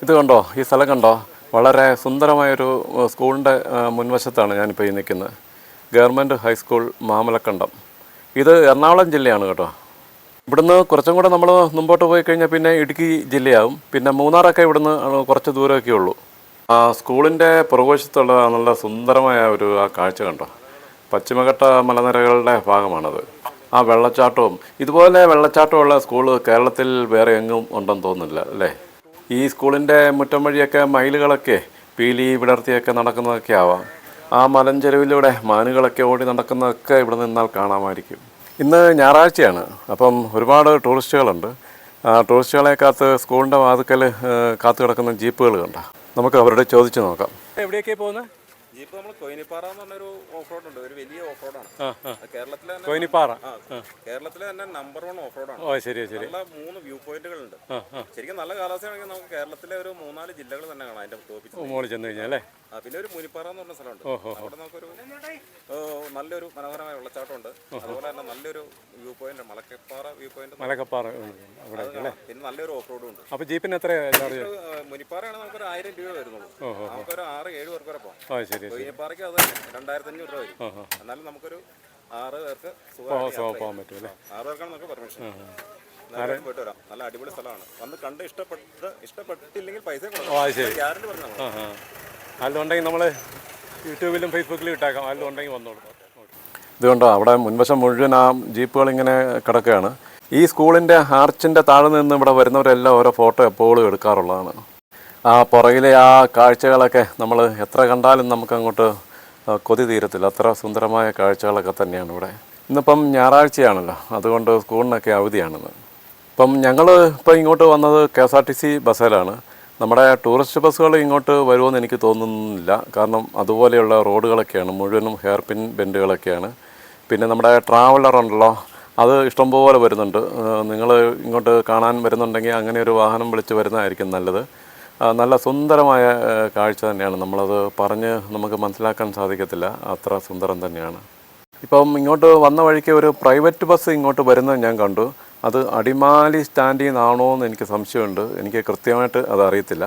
ഇത് കണ്ടോ, ഈ സ്ഥലം കണ്ടോ? വളരെ സുന്ദരമായൊരു സ്കൂളിൻ്റെ മുൻവശത്താണ് ഞാനിപ്പോൾ ഈ നിൽക്കുന്നത്. Government high school Mamalakandam. ഇത് എറണാകുളം ജില്ലയാണ് കേട്ടോ. ഇവിടുന്ന് കുറച്ചും കൂടെ നമ്മൾ മുമ്പോട്ട് പോയി കഴിഞ്ഞാൽ പിന്നെ ഇടുക്കി ജില്ലയാവും. പിന്നെ മൂന്നാറൊക്കെ ഇവിടുന്ന് കുറച്ച് ദൂരമൊക്കെ ഉള്ളൂ. സ്കൂളിൻ്റെ പുറകുവശത്തുള്ള നല്ല സുന്ദരമായ ഒരു കാഴ്ച കണ്ടോ? പശ്ചിമഘട്ട മലനിരകളുടെ ഭാഗമാണത്. ആ വെള്ളച്ചാട്ടവും ഇതുപോലെ വെള്ളച്ചാട്ടമുള്ള സ്കൂള് കേരളത്തിൽ വേറെ എങ്ങും ഉണ്ടെന്ന് തോന്നുന്നില്ല അല്ലേ? ഈ സ്കൂളിൻ്റെ മുറ്റം വഴിയൊക്കെ മയിലുകളൊക്കെ പീലി വിടർത്തിയൊക്കെ നടക്കുന്നതൊക്കെ ആവാം. ആ മലഞ്ചെരുവിലൂടെ മാനുകളൊക്കെ ഓടി നടക്കുന്നതൊക്കെ ഇവിടെ നിന്നാൽ കാണാമായിരിക്കും. ഇന്ന് ഞായറാഴ്ചയാണ്, അപ്പം ഒരുപാട് ടൂറിസ്റ്റുകളുണ്ട്. ടൂറിസ്റ്റുകളെ കാത്ത് സ്കൂളിൻ്റെ വാതുക്കൽ കാത്തു കിടക്കുന്ന ജീപ്പുകൾ കണ്ട. നമുക്ക് അവരോട് ചോദിച്ചു നോക്കാം. എവിടെയൊക്കെയാണ് പോകുന്നത്? ജീപ്പ് നമ്മൾ കൊയിനിപ്പാറ എന്ന് പറഞ്ഞൊരു ഓഫ് റോഡ് ഉണ്ട്, ഒരു വലിയ ഓഫ് റോഡാണ്. കേരളത്തിലെ കേരളത്തിലെ തന്നെ നമ്പർ 1 ഓഫ് റോഡാണ്. നല്ല 3 വ്യൂ പോയിന്റുകളുണ്ട്. ശരിക്കും നല്ല കാലാവസ്ഥയാണെങ്കിൽ നമുക്ക് കേരളത്തിലെ ഒരു 3-4 ജില്ലകൾ തന്നെ കാണാം അതിന്റെ മുകളിൽ ചെന്ന് കഴിഞ്ഞാൽ. പിന്നെ ഒരു മുനിപ്പാറ എന്ന് പറഞ്ഞ സ്ഥലമുണ്ട്. അവിടെ നമുക്കൊരു നല്ലൊരു മനോഹരമായ വെള്ളച്ചാട്ടമുണ്ട്. അതുപോലെ തന്നെ നല്ലൊരു view point Malakkappara view point. പിന്നെ നല്ലൊരു ഓഫ് റോഡും ഉണ്ട്. അപ്പോൾ ജീപ്പിന് എത്ര? മുനിപ്പാറയാണ് നമുക്കൊരു 1000 രൂപ വരുന്നുള്ളൂ. നമുക്കൊരു 6-7 പേർക്ക് വരെ പോകാം. കൊയിനിപ്പാറയ്ക്ക് അത് 2500 രൂപ വരും. എന്നാലും നമുക്കൊരു 6 പേർക്ക് പോകാൻ പറ്റും. 6 പേർക്കാണ് നമുക്ക് പെർമിഷൻ. പോയിട്ട് വരാം. നല്ല അടിപൊളി സ്ഥലമാണ്. വന്ന് കണ്ട് ഇഷ്ടപ്പെട്ടില്ലെങ്കിൽ പൈസ ഗ്യാരണ്ടി പറഞ്ഞു. അതുകൊണ്ടെങ്കിൽ നമ്മൾ യൂട്യൂബിലും ഫേസ്ബുക്കിലും ഇട്ടാക്കാം. അതുകൊണ്ടെങ്കിൽ വന്നോളൂ. ഇതുകൊണ്ടോ അവിടെ മുൻവശം മുഴുവൻ ആ ജീപ്പുകൾ ഇങ്ങനെ കിടക്കുകയാണ്. ഈ സ്കൂളിൻ്റെ ആർച്ചിൻ്റെ താഴെ നിന്ന് ഇവിടെ വരുന്നവരെല്ലാം ഓരോ ഫോട്ടോ എപ്പോഴും എടുക്കാറുള്ളതാണ്. ആ പുറകിലെ ആ കാഴ്ചകളൊക്കെ നമ്മൾ എത്ര കണ്ടാലും നമുക്കങ്ങോട്ട് കൊതി തീരത്തില്ല. അത്ര സുന്ദരമായ കാഴ്ചകളൊക്കെ തന്നെയാണ് ഇവിടെ. ഇന്നിപ്പം ഞായറാഴ്ചയാണല്ലോ, അതുകൊണ്ട് സ്കൂളിനൊക്കെ അവധിയാണെന്ന്. ഇപ്പം ഞങ്ങൾ ഇപ്പോൾ ഇങ്ങോട്ട് വന്നത് KSRTC ബസ്സിലാണ്. നമ്മുടെ ടൂറിസ്റ്റ് ബസ്സുകൾ ഇങ്ങോട്ട് വരുമെന്ന് എനിക്ക് തോന്നുന്നില്ല. കാരണം അതുപോലെയുള്ള റോഡുകളൊക്കെയാണ്, മുഴുവനും ഹെയർ പിൻ ബെൻഡുകളൊക്കെയാണ്. പിന്നെ നമ്മുടെ ട്രാവലർ ഉണ്ടല്ലോ, അത് ഇഷ്ടംപോലെ വരുന്നുണ്ട്. നിങ്ങൾ ഇങ്ങോട്ട് കാണാൻ വരുന്നുണ്ടെങ്കിൽ അങ്ങനെ ഒരു വാഹനം വിളിച്ച് വരുന്നതായിരിക്കും നല്ലത്. നല്ല സുന്ദരമായ കാഴ്ച തന്നെയാണ്. നമ്മളത് പറഞ്ഞ് നമുക്ക് മനസ്സിലാക്കാൻ സാധിക്കത്തില്ല, അത്ര സുന്ദരം തന്നെയാണ്. ഇപ്പം ഇങ്ങോട്ട് വന്ന വഴിക്ക് ഒരു പ്രൈവറ്റ് ബസ് ഇങ്ങോട്ട് വരുന്നത് ഞാൻ കണ്ടു. അത് അടിമാലി സ്റ്റാൻഡിൽ നിന്നാണോ എന്ന് എനിക്ക് സംശയമുണ്ട്. എനിക്ക് കൃത്യമായിട്ട് അത് അറിയത്തില്ല.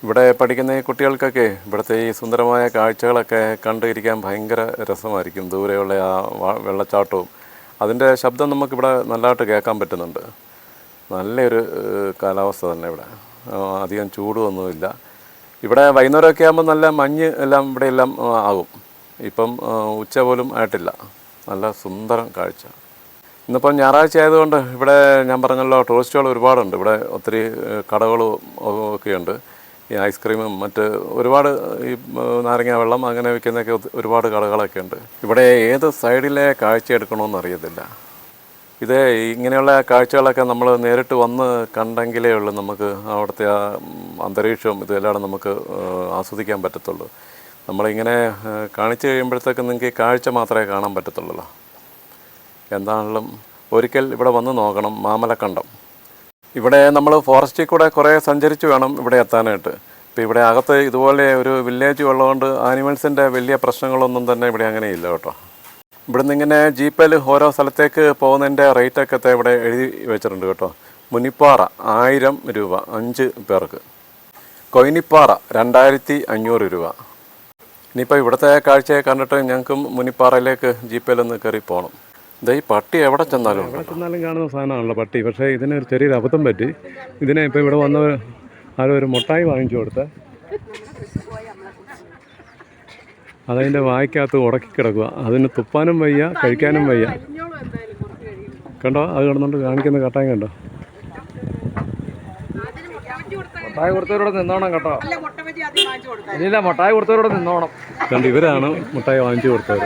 ഇവിടെ പഠിക്കുന്ന ഈ കുട്ടികൾക്കൊക്കെ ഇവിടുത്തെ ഈ സുന്ദരമായ കാഴ്ചകളൊക്കെ കണ്ടിരിക്കാൻ ഭയങ്കര രസമായിരിക്കും. ദൂരെയുള്ള ആ വെള്ളച്ചാട്ടവും അതിൻ്റെ ശബ്ദം നമുക്കിവിടെ നല്ലതായിട്ട് കേൾക്കാൻ പറ്റുന്നുണ്ട്. നല്ലൊരു കാലാവസ്ഥ തന്നെ ഇവിടെ. അധികം ചൂടൊന്നുമില്ല. ഇവിടെ വൈകുന്നേരമൊക്കെ ആകുമ്പോൾ നല്ല മഞ്ഞ് എല്ലാം ഇവിടെ എല്ലാം ആകും. ഇപ്പം ഉച്ച പോലും ആയിട്ടില്ല. നല്ല സുന്ദരം കാഴ്ച. ഇന്നിപ്പം ഞായറാഴ്ച ആയതുകൊണ്ട് ഇവിടെ ഞാൻ പറഞ്ഞല്ലോ ടൂറിസ്റ്റുകൾ ഒരുപാടുണ്ട്. ഇവിടെ ഒത്തിരി കടകളും ഒക്കെയുണ്ട്. ഈ ഐസ്ക്രീമും മറ്റ് ഒരുപാട് ഈ നാരങ്ങ വെള്ളം അങ്ങനെ വിൽക്കുന്നതൊക്കെ ഒരുപാട് കടകളൊക്കെ ഉണ്ട്. ഇവിടെ ഏത് സൈഡിലെ കാഴ്ച എടുക്കണമെന്ന് അറിയത്തില്ല. ഇത് ഇങ്ങനെയുള്ള കാഴ്ചകളൊക്കെ നമ്മൾ നേരിട്ട് വന്ന് കണ്ടെങ്കിലേ ഉള്ളൂ നമുക്ക് അവിടുത്തെ ആ അന്തരീക്ഷവും ഇതെല്ലാം നമുക്ക് ആസ്വദിക്കാൻ പറ്റത്തുള്ളൂ. നമ്മളിങ്ങനെ കാണിച്ചു കഴിയുമ്പോഴത്തേക്ക് നിങ്ങൾക്ക് ഈ കാഴ്ച മാത്രമേ കാണാൻ പറ്റത്തുള്ളൂ. എന്താണെങ്കിലും ഒരിക്കൽ ഇവിടെ വന്ന് നോക്കണം മാമലക്കണ്ടം. ഇവിടെ നമ്മൾ ഫോറസ്റ്റിൽ കൂടെ കുറേ സഞ്ചരിച്ച് വേണം ഇവിടെ എത്താനായിട്ട്. ഇപ്പോൾ ഇവിടെ അകത്ത് ഇതുപോലെ ഒരു വില്ലേജ് ഉള്ളതുകൊണ്ട് ആനിമൽസിൻ്റെ വലിയ പ്രശ്നങ്ങളൊന്നും തന്നെ ഇവിടെ അങ്ങനെയില്ല കേട്ടോ. ഇവിടുന്ന് ഇങ്ങനെ ജീപ്പിൽ ഓരോ സ്ഥലത്തേക്ക് പോകുന്നതിൻ്റെ റേറ്റൊക്കെ ഇവിടെ എഴുതി വെച്ചിട്ടുണ്ട് കേട്ടോ. മുനിപ്പാറ 1000 രൂപ 5 പേർക്ക്. കൊയിനിപ്പാറ 2500 രൂപ. ഇനിയിപ്പോൾ ഇവിടുത്തെ കാഴ്ചയെ കണ്ടിട്ട് ഞങ്ങൾക്കും മുനിപ്പാറയിലേക്ക് ജീപ്പിലൊന്ന് കയറി പോകണം. ഇതാ ഈ പട്ടി എവിടെ ചെന്നാലും കാണുന്ന സാധനമാണല്ലോ പട്ടി. പക്ഷേ ഇതിനൊരു ചെറിയൊരു അബദ്ധം പറ്റി. ഇതിനെ ഇപ്പോൾ ഇവിടെ വന്നവർ ആരോ ഒരു മുട്ടായി വാങ്ങിച്ചു കൊടുത്ത് അതതിൻ്റെ വായ്ക്കകത്ത് ഉടക്കി കിടക്കുക. അതിന് തുപ്പാനും വയ്യ, കഴിക്കാനും വയ്യ. കണ്ടോ, അത് കിടന്നുകൊണ്ട് കാണിക്കുന്ന കട്ടായം കണ്ടോ. മുട്ടായി കൊടുത്തവരോട് നിന്നോണം കേട്ടോ. ഇല്ല, മുട്ടായി കൊടുത്തവരോട് നിന്നോണം. കണ്ട് ഇവരാണ് മുട്ടായി വാങ്ങിച്ചു കൊടുത്തവർ.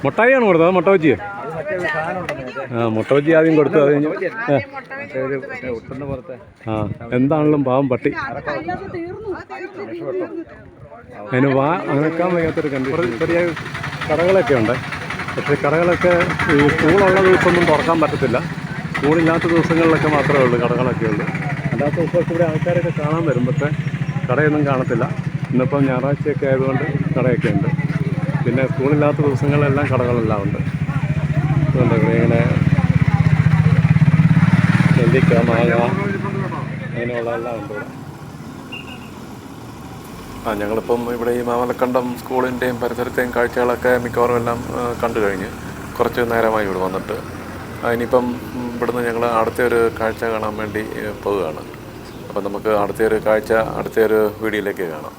മുട്ടായിയാണ് കൊടുത്തത്, മുട്ട ബജിയോ? മുട്ട ബജി ആദ്യം കൊടുത്തു. അത് കഴിഞ്ഞ് എന്താണെങ്കിലും പാവം പട്ടി. അതിന് അനക്കാൻ വയ്യാത്തൊരു കണ്ടീഷൻ. ചെറിയ കടകളൊക്കെ ഉണ്ട്. പക്ഷേ കടകളൊക്കെ ഈ സ്കൂളുള്ള ദിവസമൊന്നും തുറക്കാൻ പറ്റത്തില്ല. സ്കൂളില്ലാത്ത ദിവസങ്ങളിലൊക്കെ മാത്രമേ ഉള്ളൂ കടകളൊക്കെ ഉള്ളൂ. അല്ലാത്ത ദിവസമൊക്കെ ഇവിടെ ആൾക്കാരൊക്കെ കാണാൻ വരും. പക്ഷേ കടയൊന്നും കാണത്തില്ല. ഇന്നിപ്പം ഞായറാഴ്ചയൊക്കെ ആയതുകൊണ്ട് കടയൊക്കെ ഉണ്ട്. പിന്നെ സ്കൂളില്ലാത്ത ദിവസങ്ങളിലെല്ലാം കടകളെല്ലാം ഉണ്ട്. അതുകൊണ്ട് ഇവിടെ ഇങ്ങനെ നെല്ലിക്ക, മാങ്ങ, അങ്ങനെയുള്ളതെല്ലാം ഉണ്ട് ഇവിടെ. ഞങ്ങളിപ്പം ഇവിടെ ഈ മാമലക്കണ്ടം സ്കൂളിൻ്റെയും പരിസരത്തെയും കാഴ്ചകളൊക്കെ മിക്കവാറും എല്ലാം കണ്ടു കഴിഞ്ഞ് കുറച്ച് നേരമായി ഇവിടെ വന്നിട്ട്. ഇനിയിപ്പം ഇവിടുന്ന് ഞങ്ങൾ അടുത്തൊരു കാഴ്ച കാണാൻ വേണ്ടി പോവുകയാണ്. അപ്പം നമുക്ക് അടുത്തൊരു കാഴ്ച അടുത്തൊരു വീഡിയോയിലേക്ക് കാണാം.